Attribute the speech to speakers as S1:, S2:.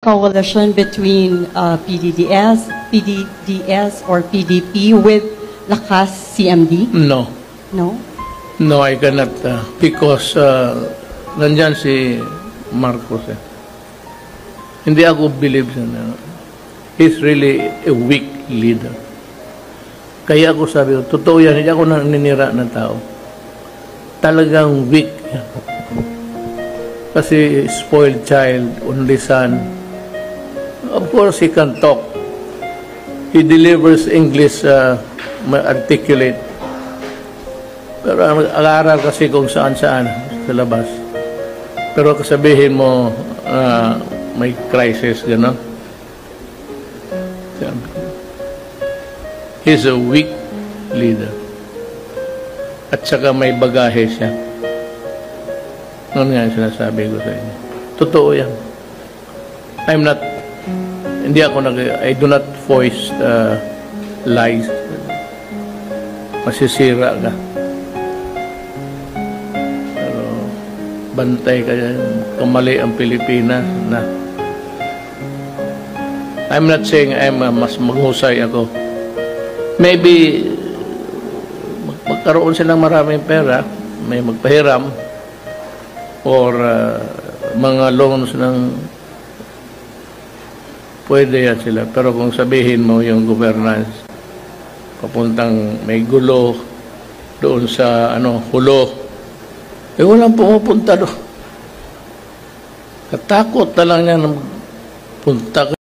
S1: coalition between PDDS or PDP with Lakas CMD?
S2: No.
S1: No?
S2: No, I cannot because nandyan si Marcos. Hindi ako believe siya na he's really a weak leader. Kaya ako sabi ko, totoo yan, hindi ako naninira ng tao. Talagang weak yan. Kasi spoiled child, only son. Of course, he can talk. He delivers English articulate. Pero ang aral kasi kung saan-saan sa labas. Pero kasabihin mo, may crisis, gano'n. He's a weak leader. At saka may bagahe siya. Noon nga yung sinasabi ko sa inyo. Totoo yan. I do not voice lies. Masisira ka. Pero bantay ka yan. Kamali ang Pilipinas na. I'm not saying mas maghusay ako. Maybe magkaroon silang maraming pera, may magpahiram, or mga loans ng pwede yan sila. Pero kung sabihin mo yung governance, papuntang may gulo doon sa hulo, walang pumupunta doon. Katakot na lang yan punta